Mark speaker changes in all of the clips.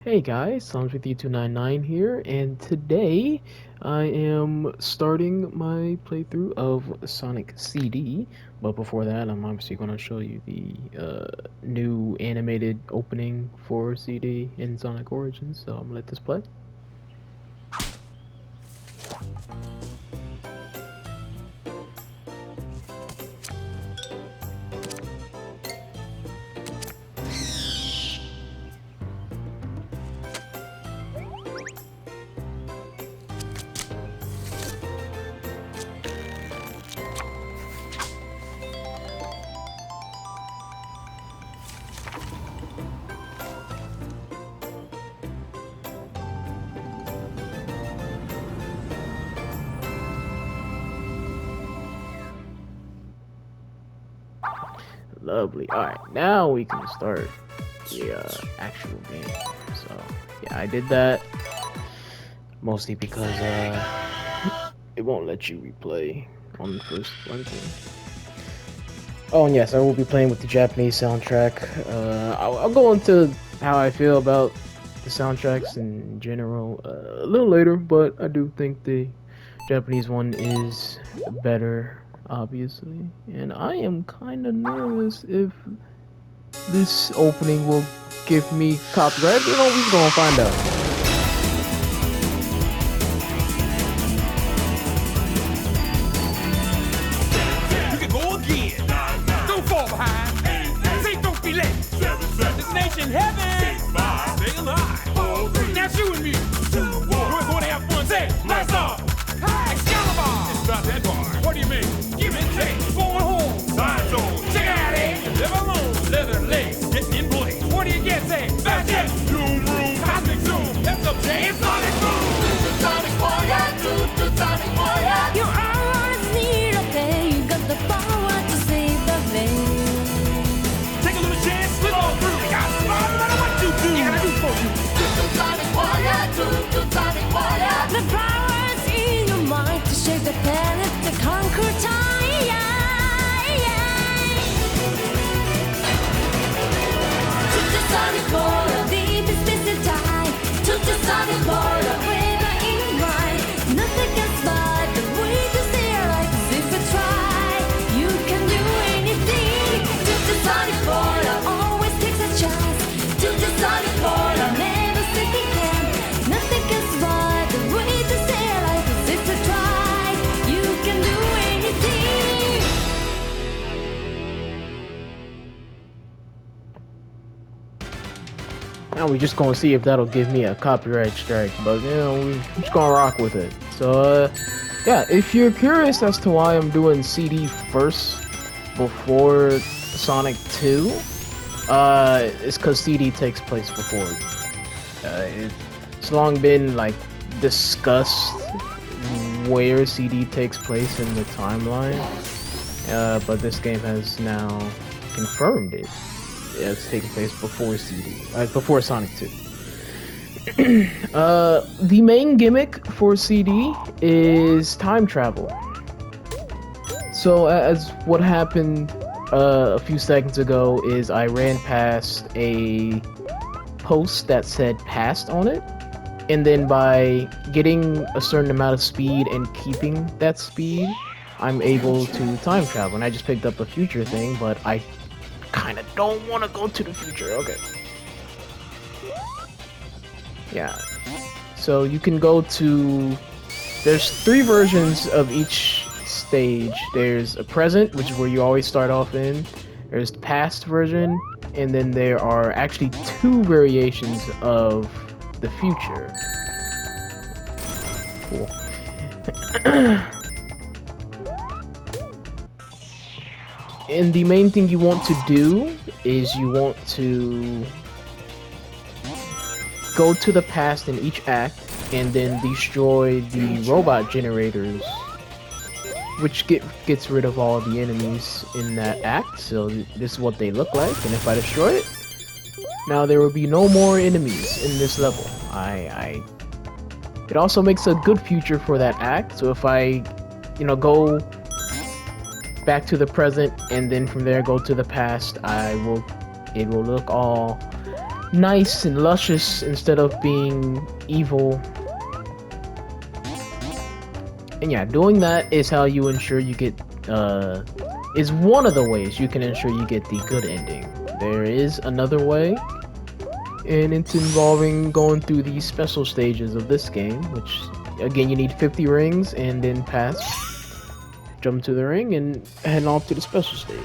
Speaker 1: Hey guys, Sounds with you 299 here, and today I am starting my playthrough of Sonic CD. But before that, I'm obviously going to show you the new animated opening for CD in Sonic Origins. So I'm gonna let this play. Lovely. All right, now we can start the actual game. So yeah, I did that mostly because it won't let you replay on the first run thing. Oh, and yes, I will be playing with the Japanese soundtrack. I'll go into how I feel about the soundtracks in general a little later, but I do think the Japanese one is better, obviously. And I am kind of nervous if this opening will give me copyright. You know, we're gonna find out.
Speaker 2: You can go again. Don't fall behind. Say don't be late. Destination heaven. Stay alive. Now you and me. We're going to have fun. Say, blast off. Excalibur. It's about that bar. What do you mean? Give me take. Going home. Side zone. Check it out, eh? Live alone. Leather legs. Getting in place. What do you get? Say, fat jet. Zoom room. Cosmic zoom. That's up, Jay. It's Sonic Boom. Sonic Warrior. Sonic Warrior.
Speaker 3: You always need a day. You got the power to save the day.
Speaker 2: Take a little chance, slip on through. You got smart no matter what you do. You gotta do for you. Sonic Warrior, Sonic Warrior.
Speaker 3: The power is in your mind to shake the planet, to conquer time. To the Sonic Warrior, deep in space and time. To the Sonic Warrior, whether in mind. Nothing can survive the way to stay alive. 'Cause if you try, you can do anything. To the Sonic Warrior, always takes a chance. To the Sonic Warrior, never second hand. Nothing can survive the way to stay alive. 'Cause if you try, you can do anything.
Speaker 1: Now we're just gonna see if that'll give me a copyright strike, but you know, we're just gonna rock with it. So, yeah, if you're curious as to why I'm doing CD first before Sonic 2, it's because CD takes place before. It's long been like discussed where CD takes place in the timeline, but this game has now confirmed it. Yeah, it's taking place before CD, before Sonic 2. The main gimmick for CD is time travel. So as what happened a few seconds ago is I ran past a post that said past on it, and then by getting a certain amount of speed and keeping that speed, I'm able to time travel. And I just picked up a future thing, but I kind of don't want to go to the future. Okay. Yeah. So you can go to... There's 3 versions of each stage. There's a present, which is where you always start off in. There's the past version, and then there are actually 2 variations of the future. Cool. And the main thing you want to do is you want to go to the past in each act and then destroy the robot generators, which gets rid of all the enemies in that act. So this is what they look like, and if I destroy it, now there will be no more enemies in this level. It also makes a good future for that act. So if I, go back to the present and then from there go to the past, it will look all nice and luscious instead of being evil. And yeah, doing that is how you ensure you get, is one of the ways you can ensure you get the good ending. There is another way, and it's involving going through the special stages of this game, which, again, you need 50 rings, and then pass, jump to the ring, and head off to the special stage.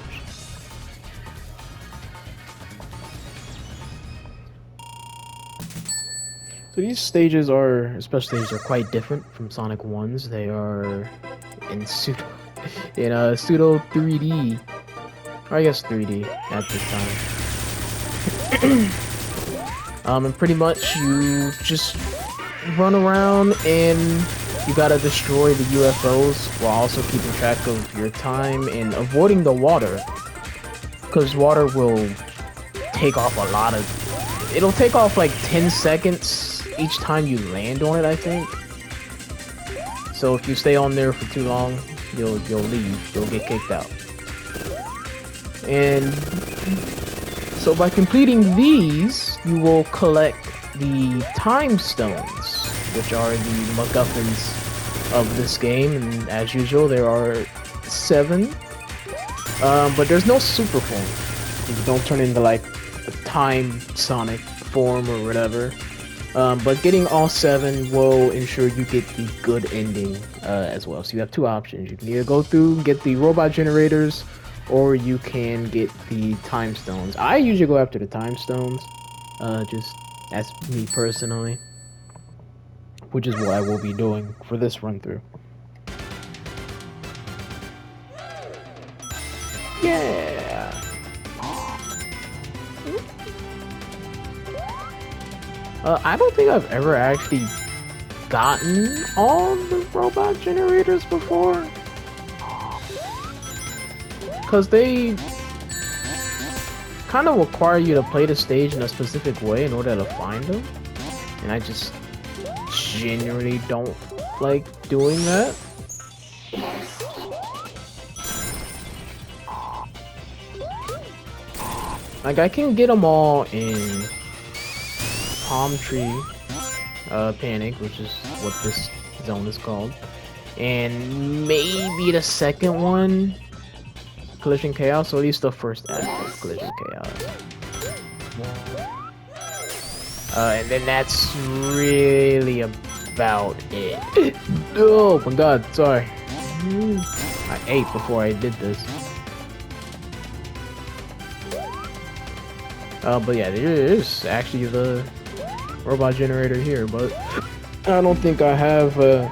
Speaker 1: So these stages special stages are quite different from Sonic 1's. They are in pseudo 3D, or I guess 3D at this time. And pretty much you just run around and you gotta destroy the UFOs while also keeping track of your time and avoiding the water, because water will take off a lot of. It'll take off like 10 seconds each time you land on it, I think. So if you stay on there for too long, you'll leave. You'll get kicked out. And so by completing these, you will collect the time stones, which are the MacGuffins of this game. And as usual, there are 7. But there's no super form. You don't turn into like a time Sonic form or whatever. But getting all 7 will ensure you get the good ending as well. So you have 2 options. You can either go through and get the robot generators, or you can get the time stones. I usually go after the time stones, just as me personally, which is what I will be doing for this run through. Yeah. I don't think I've ever actually gotten all the robot generators before, because they kind of require you to play the stage in a specific way in order to find them, and I just genuinely don't like doing that. Like, I can get them all in Palm Tree Panic, which is what this zone is called, and maybe the second one, Collision Chaos, or at least the first act of Collision Chaos. And then that's really about it. Oh my god, sorry. I ate before I did this. But yeah, there is actually the robot generator here, but I don't think I have I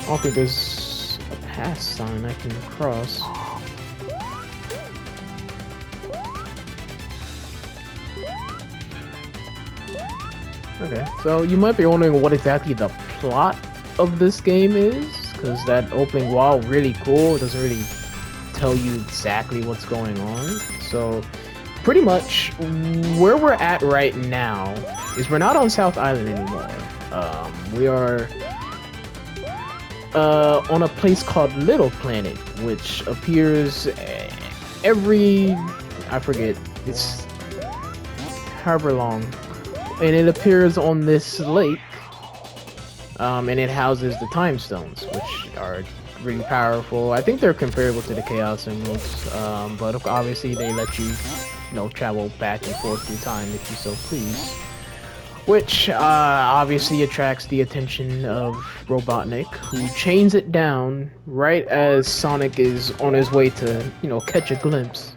Speaker 1: don't think there's a pass sign I can cross. Okay, so you might be wondering what exactly the plot of this game is, because that opening, while really cool, it doesn't really tell you exactly what's going on. So pretty much where we're at right now is we're not on South Island anymore. We are on a place called Little Planet, which appears every, I forget, it's however long, and it appears on this lake, and it houses the time stones, which are really powerful. I think they're comparable to the Chaos Emeralds, but obviously they let you travel back and forth through time if you so please, which obviously attracts the attention of Robotnik, who chains it down right as Sonic is on his way to, catch a glimpse,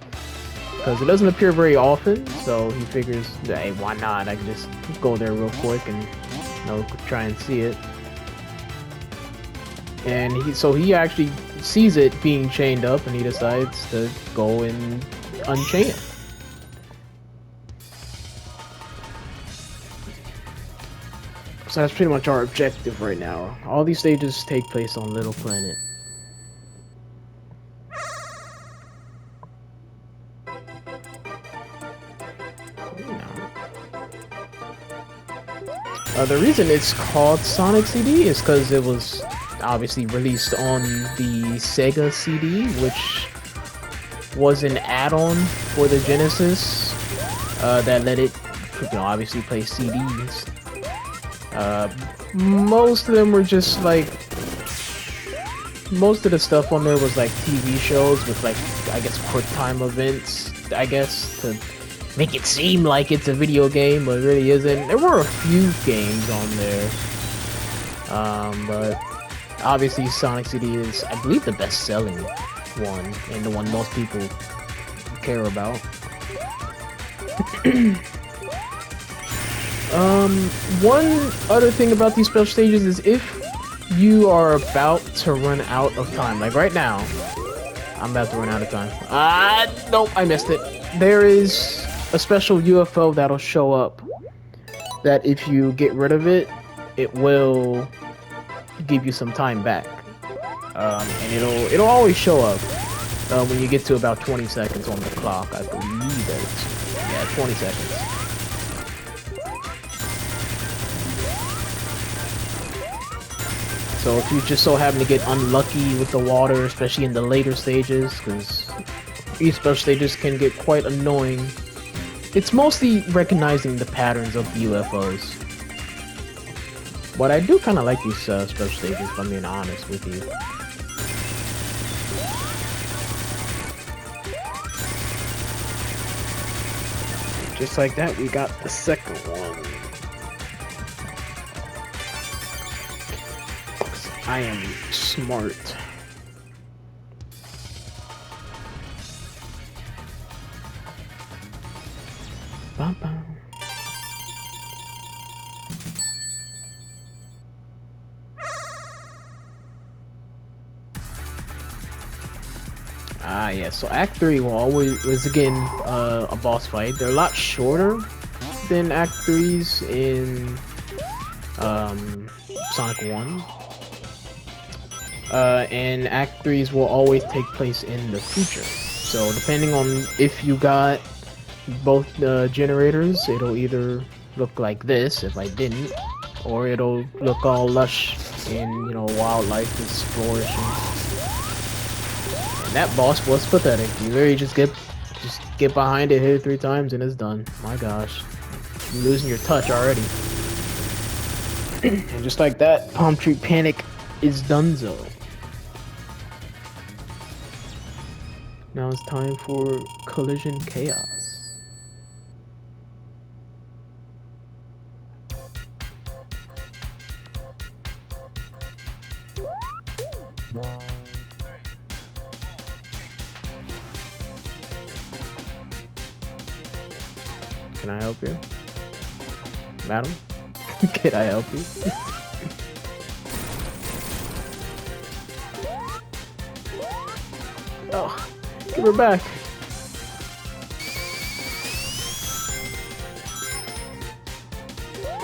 Speaker 1: because it doesn't appear very often, so he figures, hey, why not? I can just go there real quick and, try and see it. And he actually sees it being chained up, and he decides to go and unchain it. So that's pretty much our objective right now. All these stages take place on Little Planet. The reason it's called Sonic CD is because it was obviously released on the Sega CD, which was an add-on for the Genesis that let it obviously play CDs. Most of them were just like, most of the stuff on there was like TV shows with like, I guess, quick time events, I guess, to make it seem like it's a video game, but it really isn't. There were a few games on there, but obviously Sonic CD is, I believe, the best-selling one, and the one most people care about. One other thing about these special stages is if you are about to run out of time, like right now, I'm about to run out of time. Nope, I missed it. There is a special UFO that'll show up that if you get rid of it, it will give you some time back. And it'll always show up when you get to about 20 seconds on the clock. I believe it's, yeah, 20 seconds. So if you just so happen to get unlucky with the water, especially in the later stages, because these special stages can get quite annoying, it's mostly recognizing the patterns of the UFOs. But I do kind of like these special stages, if I'm being honest with you. Just like that, we got the second one. I am smart. Bum, bum. Yeah, so Act 3 was again a boss fight. They're a lot shorter than Act 3s in Sonic 1. And Act 3s will always take place in the future. So depending on if you got both generators, it'll either look like this if I didn't, or it'll look all lush in, you know, wildlife is flourishing. And that boss was pathetic. You literally just get behind it, hit it 3 times, and it's done. My gosh, you're losing your touch already. And just like that, Palm Tree Panic is donezo. Now it's time for Collision Chaos. Can I help you? Madam? Can I help you? Oh, give her back.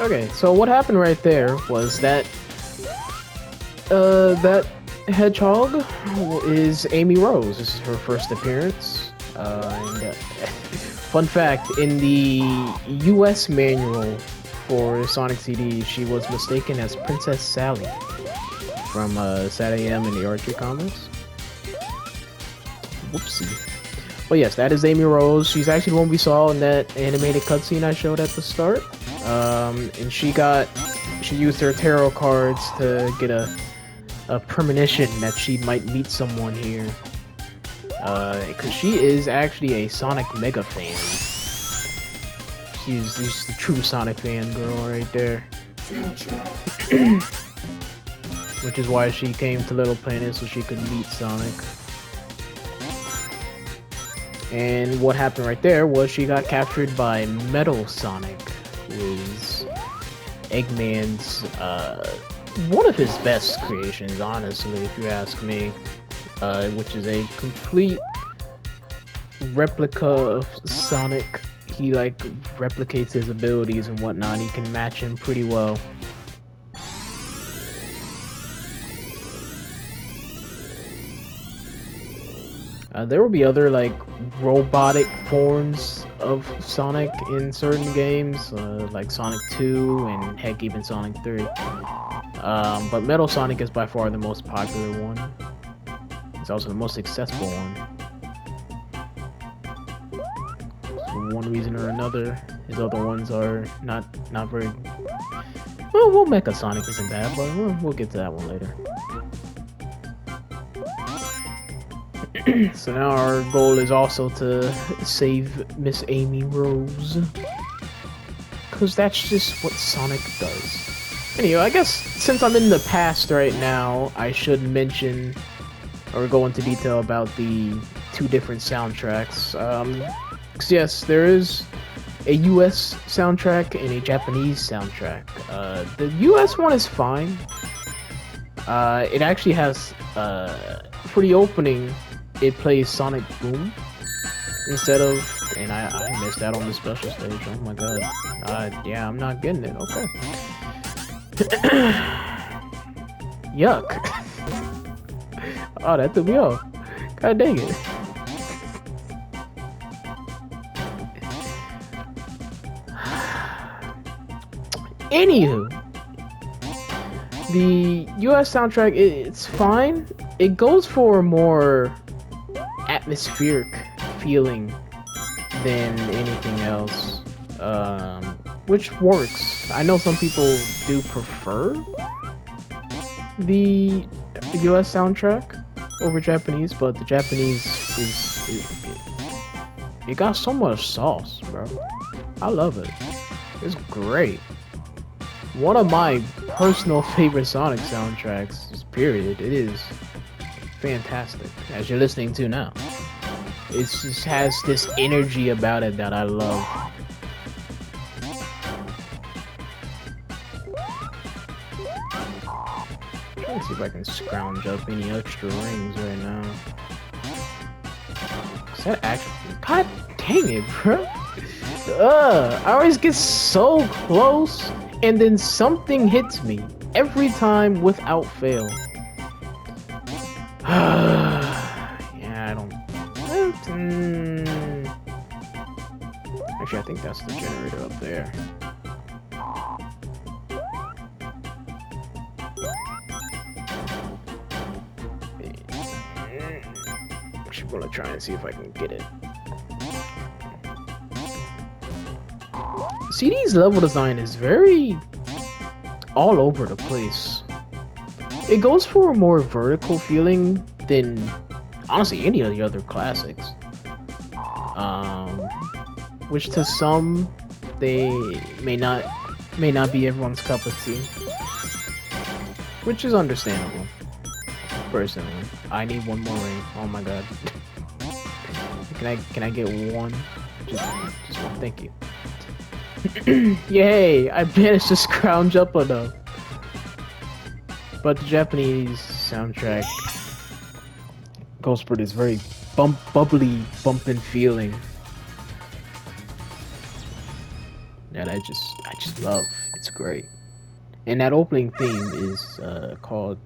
Speaker 1: Okay, so what happened right there was that that hedgehog is Amy Rose. This is her first appearance. Fun fact, in the US manual for Sonic CD, she was mistaken as Princess Sally from Sat AM in the Archery comics. Whoopsie. But yes, that is Amy Rose. She's actually the one we saw in that animated cutscene I showed at the start. And she used her tarot cards to get a premonition that she might meet someone here. Because she is actually a Sonic mega fan. She's the true Sonic fan girl right there. Which is why she came to Little Planet, so she could meet Sonic. And what happened right there was she got captured by Metal Sonic, who is Eggman's, one of his best creations, honestly, if you ask me. Which is a complete replica of Sonic. He like replicates his abilities and whatnot. He can match him pretty well. There will be other like robotic forms of Sonic in certain games, like Sonic 2 and heck, even Sonic 3. But Metal Sonic is by far the most popular one. It's also the most successful one. For one reason or another, His other ones are not very. Well, Mecha Sonic isn't bad, but we'll get to that one later. So now our goal is also to save Miss Amy Rose. Because that's just what Sonic does. Anyway, I guess since I'm in the past right now, I should mention or go into detail about the 2 different soundtracks. 'Cause yes, there is a US soundtrack and a Japanese soundtrack. The US one is fine. It actually has, for the opening, it plays Sonic Boom instead of, and I missed out on the special stage. Oh my god. Yeah, I'm not getting it. Okay. Yuck. Oh, that threw me off. God dang it. Anywho, the US soundtrack, it's fine. It goes for a more atmospheric feeling than anything else, which works. I know some people do prefer the US soundtrack over Japanese, but the Japanese it got so much sauce, bro. I love it. It's great. One of my personal favorite Sonic soundtracks, just period. It is fantastic, as you're listening to now. It just has this energy about it that I love. Trying to see if I can scrounge up any extra rings right now. Is that actually? God dang it, bro! I always get so close, and then something hits me every time without fail. Yeah, I don't. Actually, I think that's the generator up there. Actually, gonna try and see if I can get it. CD's level design is very all over the place. It goes for a more vertical feeling than honestly any of the other classics. Which to some they may not be everyone's cup of tea. Which is understandable. Personally. I need one more ring. Oh my god. Can I get one? Just one, thank you. Yay! I managed to scrounge up enough. But the Japanese soundtrack goes for this very bubbly, bumping feeling that I just love. It's great. And that opening theme is called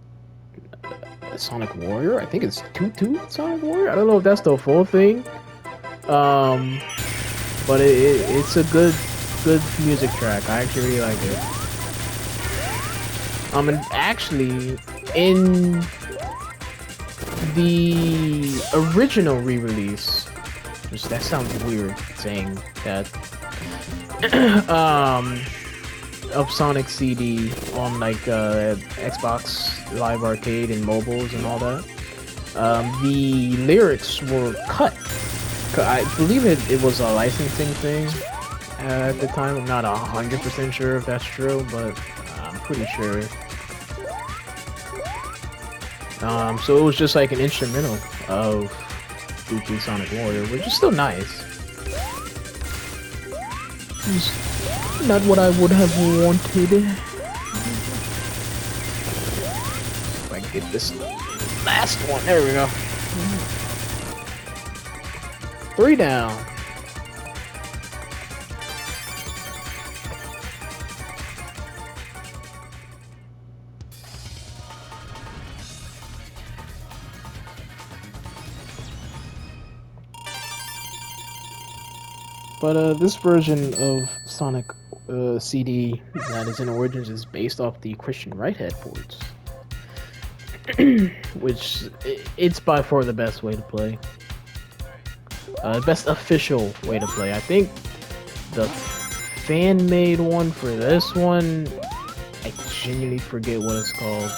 Speaker 1: Sonic Warrior. I think it's Toot Sonic Warrior. I don't know if that's the full thing. But it's a good music track. I actually really like it. And actually, in the original re-release, which that sounds weird saying that, of Sonic CD on like Xbox Live Arcade and mobiles and all that, the lyrics were cut. I believe it was a licensing thing at the time. I'm not 100% sure if that's true, but I'm pretty sure. So it was just like an instrumental of Toot Sonic Warrior, which is still nice. It's not what I would have wanted. If I can get this last one, there we go. 3 down. But this version of Sonic CD that is in Origins is based off the Christian Whitehead ports, which it's by far the best way to play. Best official way to play. I think the fan-made one for this one. I genuinely forget what it's called.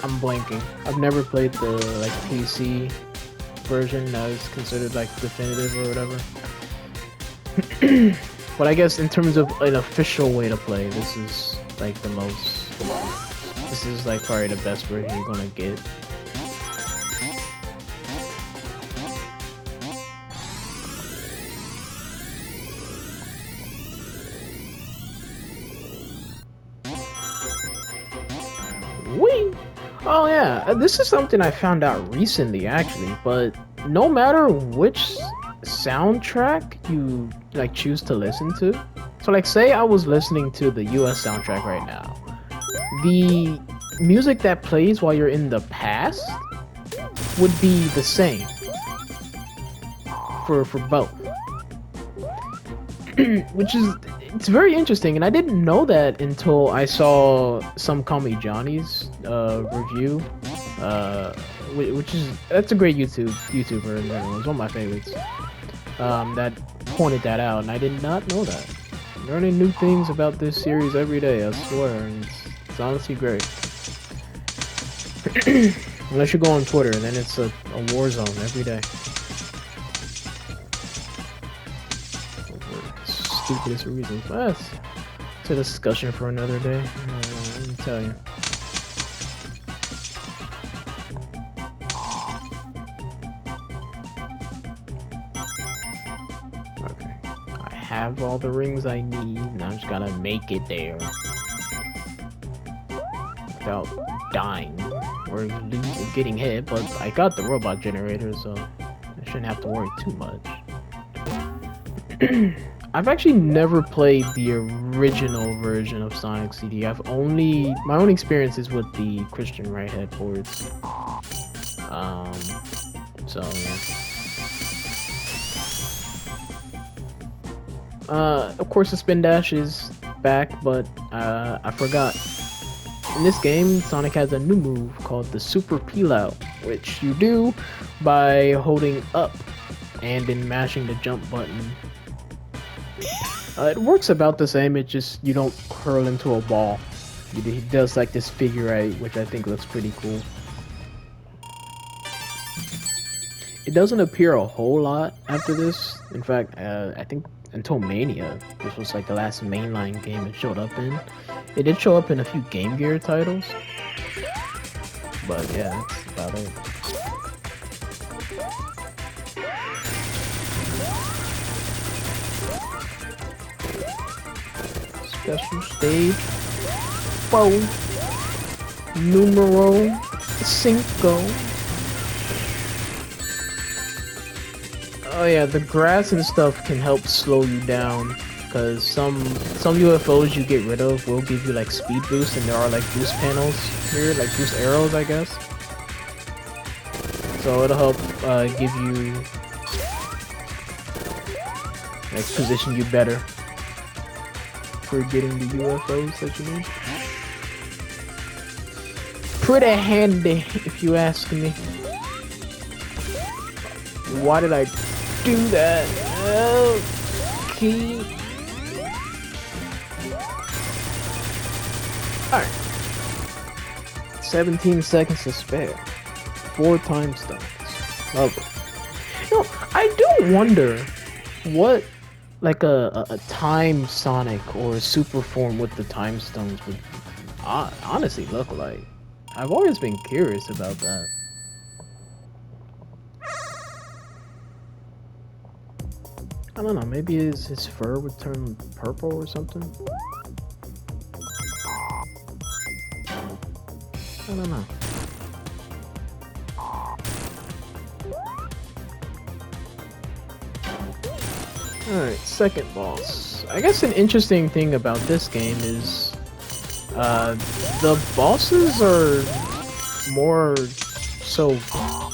Speaker 1: I'm blanking. I've never played the like PC version that is considered like definitive or whatever. But I guess in terms of an official way to play, this is like the most. This is like probably the best version you're gonna get. Whee! Oh yeah, this is something I found out recently actually, but no matter which soundtrack you like choose to listen to, so like say I was listening to the US soundtrack right now, the music that plays while you're in the past would be the same for both. Which is, it's very interesting, and I didn't know that until I saw Some Call Me Johnny's review, which is, that's a great YouTuber in general. It's one of my favorites. That pointed that out, and I did not know that. Learning new things about this series every day, I swear, and it's honestly great. Unless you go on Twitter, then it's a war zone every day. Stupidest reasons. But it's a discussion for another day. Let me tell you. Okay. I have all the rings I need, and I just gotta make it there. Without dying or getting hit, but I got the robot generator, so I shouldn't have to worry too much. I've actually never played the original version of Sonic CD. My only experience is with the Christian Right-Head boards. So yeah. Of course the spin dash is back, but I forgot. In this game, Sonic has a new move called the Super Peel Out, which you do by holding up and then mashing the jump button. It works about the same, it just, you don't curl into a ball. He does like this figure eight, which I think looks pretty cool. It doesn't appear a whole lot after this. In fact, I think until Mania, this was like the last mainline game it showed up in. It did show up in a few Game Gear titles. But yeah, that's about it. Special stage 4 numero 5. Oh yeah, the grass and stuff can help slow you down, because some UFOs you get rid of will give you like speed boost, and there are like boost panels here, like boost arrows I guess. So it'll help give you, like, position you better for getting the UFOs that you need. Pretty handy, if you ask me. Why did I do that? Okay. Alright. 17 seconds to spare. 4 time stones. Lovely. You know, I do wonder what like a time Sonic or a super form with the time stones would honestly look like. I've always been curious about that. I don't know, maybe his fur would turn purple or something? I don't know. Alright, second boss. I guess an interesting thing about this game is the bosses are more so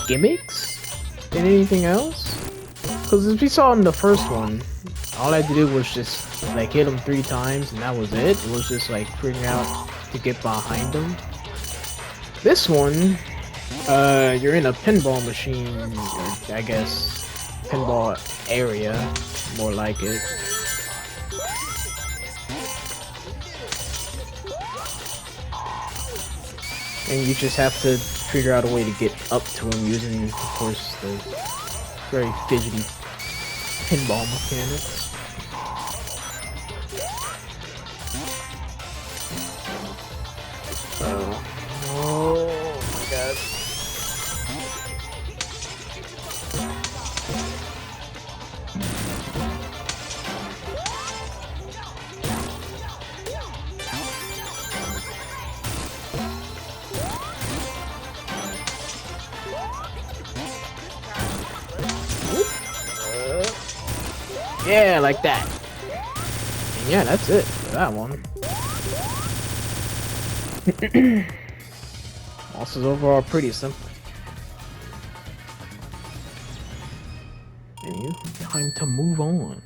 Speaker 1: gimmicks than anything else. Because as we saw in the first one, all I had to do was just like hit him 3 times and that was it. It was just like figuring out to get behind him. This one, you're in a pinball machine, I guess. pinball area, more like it. And you just have to figure out a way to get up to him using, of course, the very fidgety pinball mechanics. Oh my god. Yeah, like that. And yeah, that's it for that one. Bosses overall pretty simple. And time to move on.